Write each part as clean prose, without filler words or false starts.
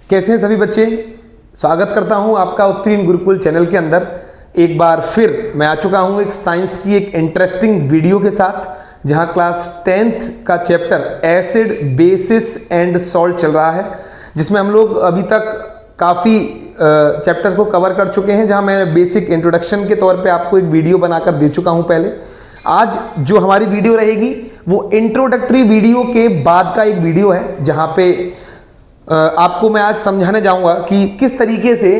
कैसे हैं सभी बच्चे। स्वागत करता हूं आपका उत्तीर्ण गुरुकुल चैनल के अंदर। एक बार फिर मैं आ चुका हूं एक साइंस की एक इंटरेस्टिंग वीडियो के साथ, जहां क्लास 10th का chapter acid basis and salt चल रहा है, जिसमें हम लोग अभी तक काफ़ी चैप्टर को कवर कर चुके हैं। जहां मैं बेसिक इंट्रोडक्शन के तौर पे आपको एक वीडियो बनाकर दे चुका हूं पहले। आज जो हमारी वीडियो रहेगी वो इंट्रोडक्टरी वीडियो के बाद का एक वीडियो है, जहां पे आपको मैं आज समझाने जाऊंगा कि किस तरीके से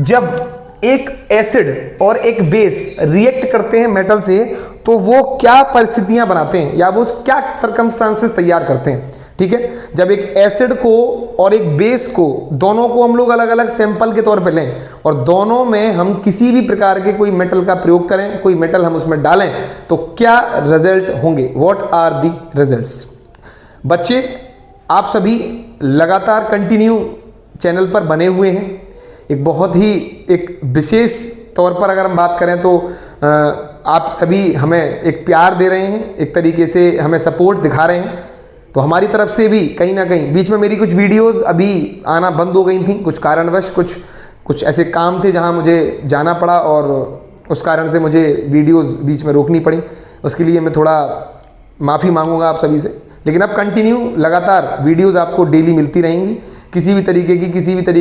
जब एक एसिड और एक बेस रिएक्ट करते हैं मेटल से तो वो क्या परिस्थितियां बनाते हैं या वो क्या सर्कमस्टांसेस तैयार करते हैं। ठीक है, जब एक एसिड को और एक बेस को दोनों को हम लोग अलग अलग सैंपल के तौर पे लें और दोनों में हम किसी भी प्रकार के कोई मेटल का प्रयोग करें, कोई मेटल हम उसमें डालें, तो क्या रिजल्ट होंगे, व्हाट आर दी रिजल्ट्स। बच्चे आप सभी लगातार कंटिन्यू चैनल पर बने हुए हैं। एक बहुत ही एक विशेष तौर पर अगर हम बात करें तो आप सभी हमें एक प्यार दे रहे हैं, एक तरीके से हमें सपोर्ट दिखा रहे हैं। तो हमारी तरफ से भी कहीं ना कहीं बीच में मेरी कुछ वीडियोस अभी आना बंद हो गई थी, कुछ कारणवश कुछ ऐसे काम थे जहां मुझे जाना पड़ा और उस कारण से मुझे वीडियोस बीच में रोकनी पड़ी। उसके लिए मैं थोड़ा माफ़ी मांगूंगा आप सभी से, लेकिन अब कंटिन्यू लगातार वीडियोस आपको डेली मिलती रहेंगी। किसी भी तरीके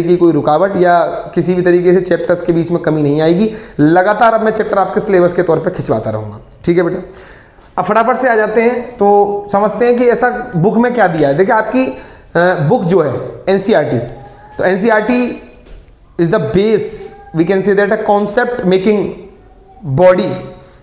की कोई रुकावट या किसी भी तरीके से चैप्टर्स के बीच में कमी नहीं आएगी। लगातार अब मैं चैप्टर आपके सिलेबस के तौर पे खिंचवाता रहूँगा। ठीक है बेटा, अब फटाफट से आ जाते हैं तो समझते हैं कि ऐसा बुक में क्या दिया है। देखिए आपकी बुक जो है एनसीईआरटी, तो NCERT is the base, we can say that a concept making body,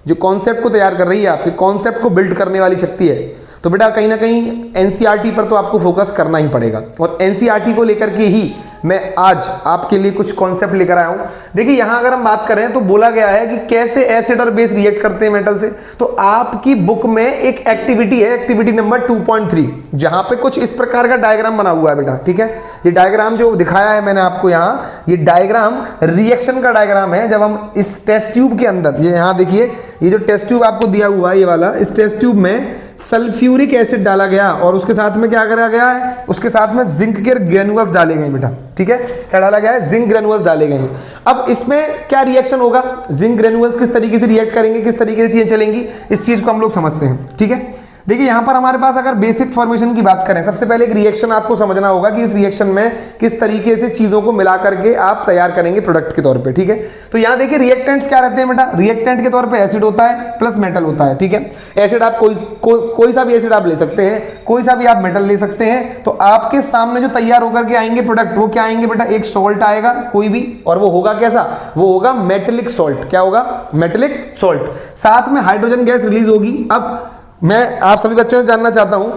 जो कॉन्सेप्ट को तैयार कर रही है, आपके कॉन्सेप्ट को बिल्ड करने वाली शक्ति है। तो बेटा कहीं ना कहीं एनसीईआरटी पर तो आपको फोकस करना ही पड़ेगा और एनसीईआरटी को लेकर के ही मैं आज आपके लिए कुछ कॉन्सेप्ट लेकर आया हूं। देखिए यहां अगर हम बात करें तो बोला गया है कि कैसे एसिड और बेस रिएक्ट करते हैं मेटल से। तो आपकी बुक में एक एक्टिविटी है, एक्टिविटी नंबर 2.3, जहां पे कुछ इस प्रकार का डायग्राम बना हुआ है बेटा। ठीक है, ये डायग्राम जो दिखाया है मैंने आपको यहां, ये डायग्राम रिएक्शन का डायग्राम है। जब हम इस टेस्ट ट्यूब के अंदर, ये यहां देखिए, ये जो टेस्ट ट्यूब आपको दिया हुआ है ये वाला, इस टेस्ट ट्यूब में सल्फ्यूरिक एसिड डाला गया और उसके साथ में क्या करा गया है, उसके साथ में जिंक के ग्रेनुअल्स डाले गए बेटा। ठीक है, क्या डाला गया है, जिंक ग्रेनुअल्स डाले गए हैं। अब इसमें क्या रिएक्शन होगा, जिंक ग्रेनुअल्स किस तरीके से रिएक्ट करेंगे, किस तरीके से चीजें चलेंगी, इस चीज को हम लोग समझते हैं। ठीक है, देखिए यहां पर हमारे पास अगर बेसिक फॉर्मेशन की बात करें, सबसे पहले एक रिएक्शन आपको समझना होगा कि इस रिएक्शन में किस तरीके से चीजों को मिला करके आप तैयार करेंगे प्रोडक्ट के तौर पे। ठीक है, तो यहां देखिए रिएक्टेंट्स क्या रहते हैं बेटा। रिएक्टेंट के तौर पे एसिड होता है प्लस मेटल होता है। ठीक है, एसिड आप कोई सा भी एसिड आप ले सकते हैं, कोई सा भी आप मेटल ले सकते हैं। तो आपके सामने जो तैयार होकर के आएंगे प्रोडक्ट, वो क्या आएंगे बेटा, एक सॉल्ट आएगा कोई भी, और वो होगा कैसा, वो होगा मेटेलिक सॉल्ट। क्या होगा, मेटेलिक सॉल्ट। साथ में हाइड्रोजन गैस रिलीज होगी। अब मैं आप सभी बच्चों से जानना चाहता हूं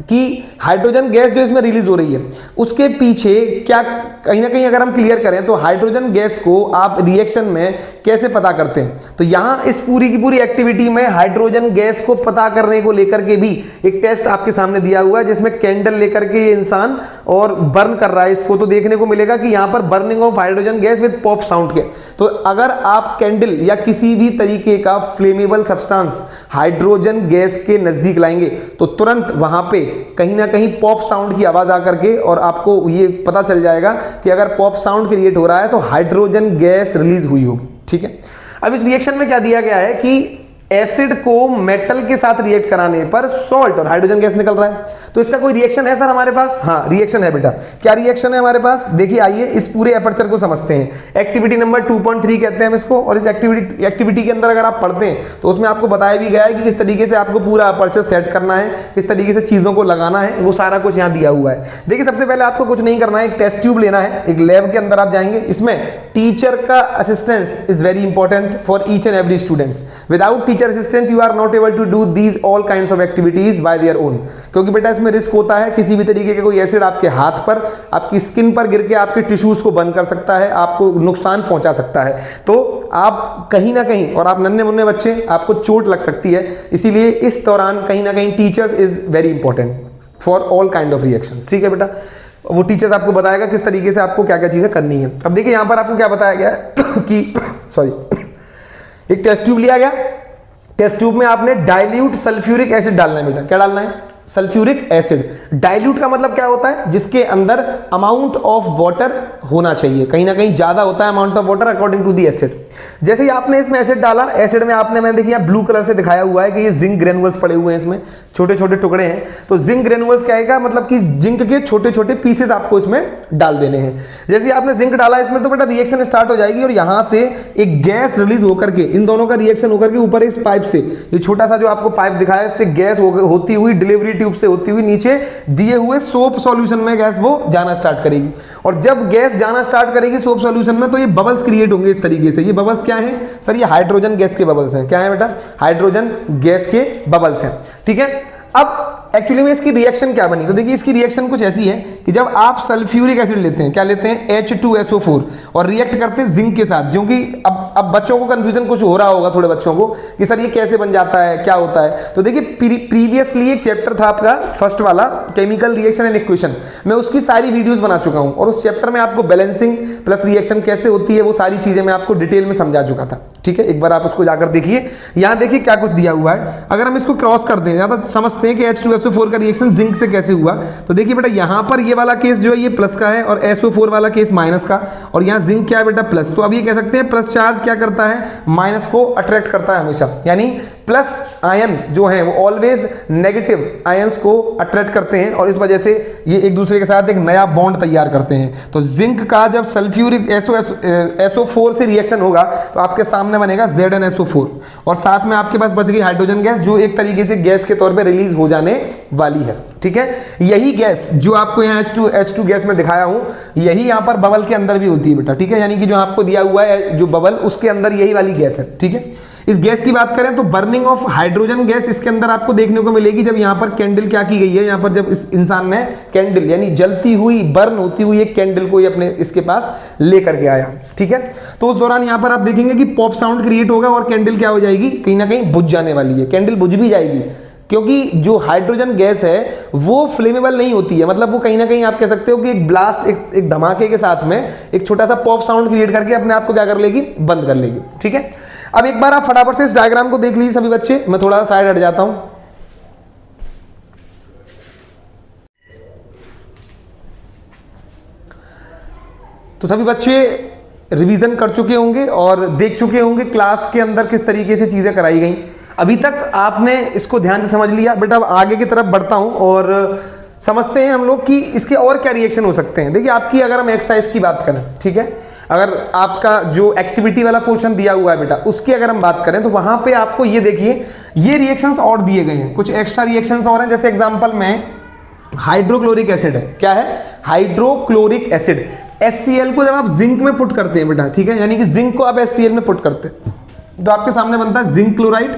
कि हाइड्रोजन गैस जो इसमें रिलीज हो रही है उसके पीछे क्या, कहीं ना कहीं अगर हम क्लियर करें तो हाइड्रोजन गैस को आप रिएक्शन में कैसे पता करते हैं। तो यहां इस पूरी की पूरी एक्टिविटी में हाइड्रोजन गैस को पता करने को लेकर के भी एक टेस्ट आपके सामने दिया हुआ है, जिसमें कैंडल लेकर के ये इंसान और बर्न कर रहा है इसको। तो देखने को मिलेगा कि यहां पर burning of hydrogen gas with pop sound के। तो अगर आप कैंडल या किसी भी तरीके का फ्लेमेबल सब्सटेंस हाइड्रोजन गैस के नजदीक लाएंगे तो तुरंत वहां पे कहीं ना कहीं पॉप साउंड की आवाज आकर के और आपको ये पता चल जाएगा कि अगर पॉप साउंड क्रिएट हो रहा है तो हाइड्रोजन गैस रिलीज हुई होगी। ठीक है, अब इस रिएक्शन में क्या दिया गया है कि एसिड को मेटल के साथ रिएक्ट कराने पर सॉल्ट और हाइड्रोजन गैस निकल रहा है। तो इसका कोई रिएक्शन है सर हमारे पास? हाँ, रिएक्शन है बेटा। क्या रिएक्शन है हमारे पास, देखिए आइए इस पूरे एपर्चर को समझते हैं। एक्टिविटी नंबर 2.3 कहते हैं हम इसको। और इस एक्टिविटी के अंदर अगर आप पढ़ते हैं तो उसमें आपको बताया भी गया है कि किस तरीके से आपको पूरा एपर्चर सेट करना है, किस तरीके से चीजों को लगाना है, वो सारा कुछ यहाँ दिया हुआ है। देखिए सबसे पहले आपको कुछ नहीं करना है, एक टेस्ट ट्यूब लेना है, एक लैब के अंदर आप जाएंगे। इसमें टीचर का assistance is very important for each and every students. Without teacher assistant you are not able to do these all kinds of activities by their own. क्योंकि बेटा इसमें रिस्क होता है, किसी भी तरीके का कोई एसिड आपके हाथ पर, आपकी स्किन पर गिर के आपके टिश्यूज को बंद कर सकता है, आपको नुकसान पहुंचा सकता है। तो आप कहीं ना कहीं, और आप नन्हे मुन्ने बच्चे, आपको चोट लग सकती है। इसीलिए इस दौरान कहीं ना कहीं teachers is very important for all kind of reactions. ठीक है बेटा, वो टीचर्स आपको बताएगा किस तरीके से आपको क्या क्या चीजें करनी है। अब देखिए यहां पर आपको क्या बताया गया है कि एक टेस्ट ट्यूब लिया गया। टेस्ट ट्यूब में आपने डाइल्यूट सल्फ्यूरिक एसिड डालना है बेटा। क्या डालना है, सल्फ्यूरिक एसिड। डाइल्यूट का मतलब क्या होता है, जिसके अंदर अमाउंट ऑफ वाटर होना चाहिए, कहीं ना कहीं ज्यादा होता है amount of water according to the acid. जैसे ही आपने इसमें एसिड डाला, एसिड में मैंने देखिए ब्लू कलर से दिखाया हुआ है कि ये जिंक ग्रेनुअल्स पड़े हुए हैं, इसमें छोटे छोटे टुकड़े हैं। तो जिंक ग्रेनुअल्स क्या है, मतलब कि जिंक के छोटे छोटे पीसेस आपको इसमें डाल देने हैं। जैसे ही आपने जिंक डाला इसमें तो बेटा रिएक्शन स्टार्ट हो जाएगी और यहां से एक गैस रिलीज होकर के, इन दोनों का रिएक्शन होकर के ऊपर इस पाइप से, ये छोटा सा जो आपको पाइप दिखाया, इससे गैस होती हुई डिलीवरी ट्यूब से होती हुई नीचे दिए हुए सोप सॉल्यूशन में गैस वो जाना स्टार्ट करेगी। और जब गैस जाना स्टार्ट करेगी सोप सॉल्यूशन में, तो ये बबल्स क्रिएट होंगे इस तरीके से। ये बबल्स क्या है सर, ये हाइड्रोजन गैस के बबल्स हैं। क्या है बेटा, हाइड्रोजन गैस के बबल्स हैं, ठीक है। अब एक्चुअली में इसकी रिएक्शन क्या बनी, तो देखिए इसकी रिएक्शन कुछ ऐसी है कि जब आप सल्फ्यूरिक एसिड लेते हैं, क्या लेते हैं H2SO4, और रिएक्ट करते हैं जिंक के साथ, जो कि अब बच्चों को कंफ्यूजन कुछ हो रहा होगा थोड़े बच्चों को कि सर ये कैसे बन जाता है, क्या होता है। तो देखिए प्रीवियसली एक चैप्टर था आपका फर्स्ट वाला, केमिकल रिएक्शन एंड इक्वेशन, मैं उसकी सारी वीडियोस बना चुका हूं और उस चैप्टर में आपको बैलेंसिंग प्लस रिएक्शन कैसे होती है वो सारी चीजें मैं आपको डिटेल में समझा चुका था, ठीक है। एक बार आप उसको जाकर देखिए। यहां देखिए क्या कुछ दिया हुआ है, अगर हम इसको क्रॉस कर दें, ज्यादा समझते हैं कि H2SO4 का रिएक्शन जिंक से कैसे हुआ। तो देखिए बेटा यहां पर ये वाला केस जो है ये प्लस का है और SO4 वाला केस माइनस का, और यहां जिंक क्या है बेटा, प्लस। तो अब ये कह सकते हैं प्लस चार्ज क्या करता है, माइनस को अट्रैक्ट करता है हमेशा, यानी प्लस आयन जो है वो ऑलवेज नेगेटिव आयंस को अट्रैक्ट करते हैं और इस वजह से ये एक दूसरे के साथ एक नया बॉन्ड तैयार करते हैं। तो जिंक का जब सल्फ्यूरिक SO4 से रिएक्शन होगा तो आपके सामने बनेगा ZnSO4 और साथ में आपके पास बच गई हाइड्रोजन गैस, जो एक तरीके से गैस के तौर पे रिलीज हो जाने वाली है, ठीक है। यही गैस जो आपको यहाँ H2 गैस में दिखाया हूं, यही यहाँ पर बबल के अंदर भी होती है बेटा, ठीक है। यानी कि जो आपको दिया हुआ है जो बबल, उसके अंदर यही वाली गैस है, ठीक है। इस गैस की बात करें तो बर्निंग ऑफ हाइड्रोजन गैस इसके अंदर आपको देखने को मिलेगी जब यहाँ पर कैंडल क्या की गई है, यहाँ पर जब इस इंसान ने कैंडल यानी जलती हुई बर्न होती हुई एक कैंडल को अपने इसके पास लेकर के आया, ठीक है। तो उस दौरान यहाँ पर आप देखेंगे कि पॉप साउंड क्रिएट होगा और कैंडल क्या हो जाएगी, कहीं ना कहीं बुझ जाने वाली है। कैंडल बुझ भी जाएगी क्योंकि जो हाइड्रोजन गैस है वो फ्लेमेबल नहीं होती है, मतलब वो कहीं ना कहीं आप कह सकते हो कि एक ब्लास्ट, एक धमाके के साथ में एक छोटा सा पॉप साउंड क्रिएट करके अपने आप को क्या कर लेगी, बंद कर लेगी, ठीक है। अब एक बार आप फटाफट से इस डायग्राम को देख लीजिए सभी बच्चे, मैं थोड़ा साइड हट जाता हूं। तो सभी बच्चे रिवीजन कर चुके होंगे और देख चुके होंगे क्लास के अंदर किस तरीके से चीजें कराई गई। अभी तक आपने इसको ध्यान से समझ लिया बेटा। अब आगे की तरफ बढ़ता हूं और समझते हैं हम लोग कि इसके और क्या रिएक्शन हो सकते हैं। देखिए आपकी अगर हम एक्सरसाइज की बात करें, ठीक है, अगर आपका जो एक्टिविटी वाला पोर्शन दिया हुआ है बेटा उसकी अगर हम बात करें तो वहां पे आपको ये देखिए ये रिएक्शंस और दिए गए हैं, कुछ एक्स्ट्रा रिएक्शंस और हैं। जैसे एग्जांपल में हाइड्रोक्लोरिक एसिड है, क्या है, हाइड्रोक्लोरिक एसिड। HCl को जब आप जिंक में पुट करते हैं बेटा, ठीक है, यानी कि जिंक को आप HCl में पुट करते हैं तो आपके सामने बनता है zinc chloride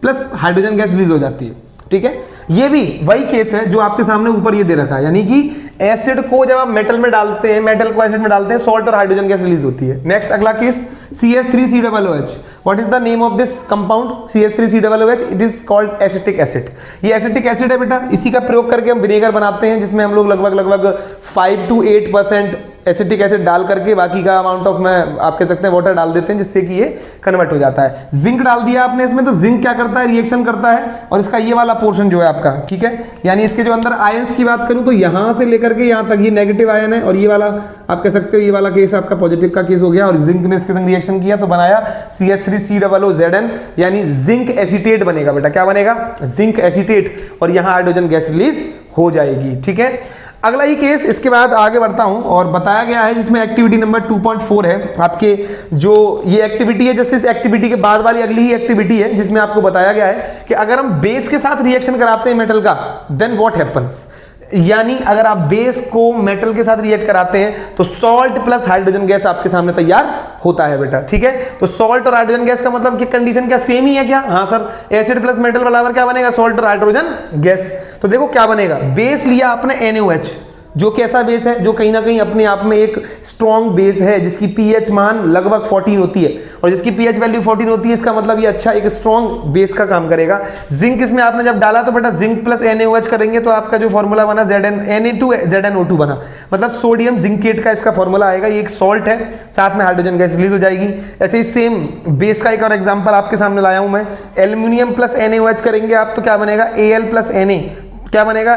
plus hydrogen gas release हो जाती है, ठीक है। ये भी वही केस है जो आपके सामने ऊपर ये दे रखा है, यानी कि एसिड को जब आप मेटल में डालते हैं, मेटल को एसिड में डालते हैं, सॉल्ट और हाइड्रोजन गैस रिलीज होती है। नेक्स्ट अगला case CH3COOH। What is the name of this compound, CH3COOH? It is called acetic acid. ये एसिटिक एसिड है बेटा, इसी का प्रयोग करके हम विनेगर बनाते हैं जिसमें हम लोग लगभग 5 to 8% एसिटिक एसिड डाल करके बाकी का अमाउंट ऑफ में आप कह सकते हैं वाटर डाल देते हैं जिससे कि ये कन्वर्ट हो जाता है। जिंक डाल दिया आपने इसमें तो जिंक क्या करता है, रिएक्शन करता है और इसका ये वाला पोर्शन जो है आपका, ठीक है, यानी इसके जो अंदर आयंस की बात करूं तो यहां से लेकर के यहां तक ये नेगेटिव आयन है और ये वाला आप कह सकते हो ये वाला केस आपका पॉजिटिव का केस हो गया और जिंक ने इसके संग रिएक्शन किया तो बनाया CH3COOZN, यानी जिंक एसीटेट बनेगा बेटा। क्या बनेगा, जिंक एसीटेट, और यहां हाइड्रोजन गैस रिलीज हो जाएगी, ठीक है। अगला ही केस, इसके बाद आगे बढ़ता हूं और बताया गया है जिसमें एक्टिविटी नंबर 2.4 है आपके, जो ये एक्टिविटी है जस्ट इस एक्टिविटी के बाद वाली अगली ही एक्टिविटी है जिसमें आपको बताया गया है कि अगर हम बेस के साथ रिएक्शन कराते हैं मेटल का देन व्हाट हैपेंस, यानी अगर आप बेस को मेटल के साथ रिएक्ट कराते हैं तो सॉल्ट प्लस हाइड्रोजन गैस आपके सामने तैयार होता है बेटा, ठीक है। तो सॉल्ट और हाइड्रोजन गैस का मतलब कि कंडीशन क्या सेम ही है क्या, हाँ सर, एसिड प्लस मेटल बराबर क्या बनेगा, सॉल्ट और हाइड्रोजन गैस। तो देखो क्या बनेगा, बेस लिया आपने NaOH, जो कैसा बेस है, जो कहीं ना कहीं अपने आप में एक स्ट्रॉन्ग बेस है जिसकी pH मान लगभग 14 होती है और जिसकी pH वैल्यू 14 होती है, इसका मतलब ये अच्छा एक स्ट्रॉन्ग बेस का काम करेगा। जिंक इसमें आपने जब डाला तो बेटा जिंक प्लस NaOH करेंगे तो आपका जो फॉर्मूला बना Na2ZnO2 बना, मतलब सोडियम जिंकेट का इसका फॉर्मूला आएगा। ये एक सॉल्ट है, साथ में हाइड्रोजन गैस रिलीज हो जाएगी। ऐसे ही सेम बेस का एक और एग्जांपल आपके सामने लाया हूं मैं, एल्यूमिनियम प्लस NaOH करेंगे आप तो क्या बनेगा, Al प्लस Na, क्या बनेगा,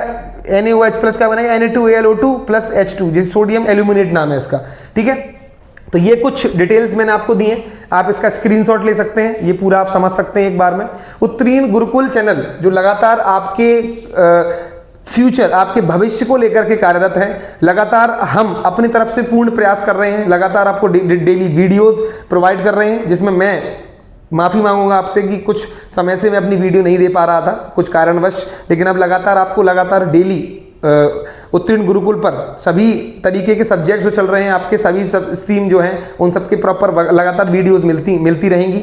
NaOH प्लस क्या बनेगा, Na2AlO2 प्लस H2, जिस सोडियम एल्यूमिनेट नाम है इसका, ठीक है। तो ये कुछ डिटेल्स मैंने आपको दी हैं, आप इसका स्क्रीनशॉट ले सकते हैं, ये पूरा आप समझ सकते हैं एक बार में। उत्तीर्ण गुरुकुल चैनल जो लगातार आपके फ्यूचर, आपके भविष्य को लेकर के कार्यरत है, लगातार हम अपनी तरफ से पूर्ण प्रयास कर रहे हैं, लगातार आपको डेली वीडियोस प्रोवाइड कर रहे हैं, जिसमें मैं माफ़ी मांगूंगा आपसे कि कुछ समय से मैं अपनी वीडियो नहीं दे पा रहा था कुछ कारणवश, लेकिन अब लगातार डेली उत्तीर्ण गुरुकुल पर सभी तरीके के सब्जेक्ट्स जो चल रहे हैं, आपके सभी सब स्ट्रीम जो हैं उन सब के प्रॉपर लगातार वीडियोस मिलती रहेंगी।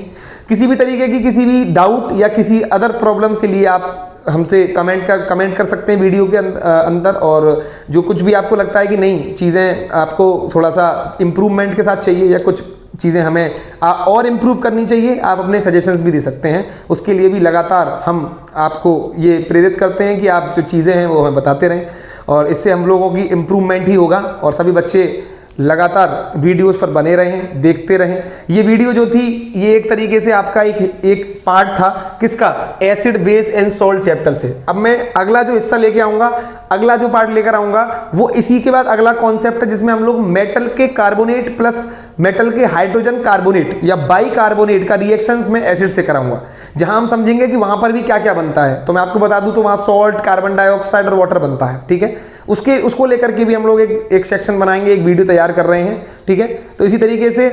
किसी भी तरीके की किसी भी डाउट या किसी अदर प्रॉब्लम्स के लिए आप हमसे कमेंट कर सकते हैं वीडियो के अंदर, और जो कुछ भी आपको लगता है कि नहीं चीज़ें आपको थोड़ा सा इम्प्रूवमेंट के साथ चाहिए या कुछ चीज़ें हमें और इम्प्रूव करनी चाहिए, आप अपने सजेशंस भी दे सकते हैं। उसके लिए भी लगातार हम आपको ये प्रेरित करते हैं कि आप जो चीज़ें हैं वो हमें बताते रहें, और इससे हम लोगों की इम्प्रूवमेंट ही होगा और सभी बच्चे लगातार वीडियोस पर बने रहें, देखते रहें। ये वीडियो जो थी ये एक तरीके से आपका एक पार्ट था किसका, acid base and salt chapter से। अब मैं अगला जो हिस्सा लेके आऊंगा, अगला जो पार्ट लेकर आऊंगा वो इसी के बाद अगला कॉन्सेप्ट है, जिसमें हम लोग मेटल के कार्बोनेट प्लस मेटल के हाइड्रोजन कार्बोनेट या बाई कार्बोनेट का रिएक्शंस में एसिड से कराऊंगा, जहां हम समझेंगे कि वहां पर भी क्या क्या बनता है। तो मैं आपको बता दूं तो वहां सॉल्ट, कार्बन डाइऑक्साइड और वाटर बनता है, ठीक है। उसको लेकर के भी हम लोग एक सेक्शन बनाएंगे, एक वीडियो तैयार कर रहे हैं, ठीक है। तो इसी तरीके से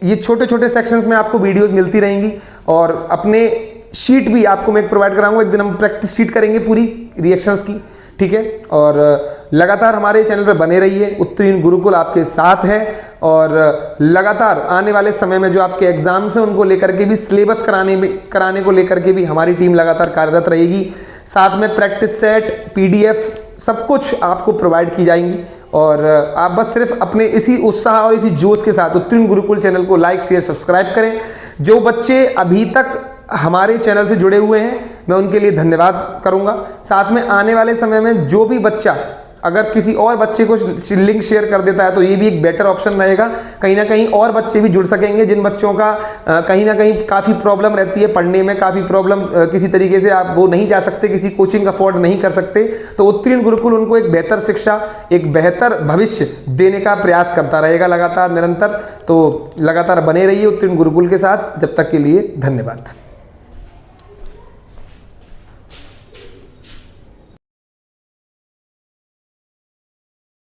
ये छोटे छोटे सेक्शंस में आपको वीडियोस मिलती रहेंगी, और अपने शीट भी आपको मैं प्रोवाइड कराऊंगा। एक दिन हम प्रैक्टिस शीट करेंगे पूरी रिएक्शंस की, ठीक है। और लगातार हमारे चैनल पर बने रहिए, उत्तीर्ण गुरुकुल आपके साथ है, और लगातार आने वाले समय में जो आपके एग्जाम्स हैं उनको लेकर के भी, सिलेबस कराने को लेकर के भी हमारी टीम लगातार कार्यरत रहेगी। साथ में प्रैक्टिस सेट, PDF सब कुछ आपको प्रोवाइड की जाएंगी, और आप बस सिर्फ अपने इसी उत्साह और इसी जोश के साथ उत्तीर्ण गुरुकुल चैनल को लाइक, शेयर, सब्सक्राइब करें। जो बच्चे अभी तक हमारे चैनल से जुड़े हुए हैं मैं उनके लिए धन्यवाद करूंगा। साथ में आने वाले समय में जो भी बच्चा अगर किसी और बच्चे को लिंक शेयर कर देता है तो ये भी एक बेटर ऑप्शन रहेगा, कहीं ना कहीं और बच्चे भी जुड़ सकेंगे जिन बच्चों का कहीं ना कहीं काफ़ी प्रॉब्लम रहती है पढ़ने में, काफ़ी प्रॉब्लम किसी तरीके से आप वो नहीं जा सकते, किसी कोचिंग अफोर्ड नहीं कर सकते, तो उत्तीर्ण गुरुकुल उनको एक बेहतर शिक्षा, एक बेहतर भविष्य देने का प्रयास करता रहेगा लगातार निरंतर। तो लगातार बने रहिए उत्तीर्ण गुरुकुल के साथ। जब तक के लिए धन्यवाद।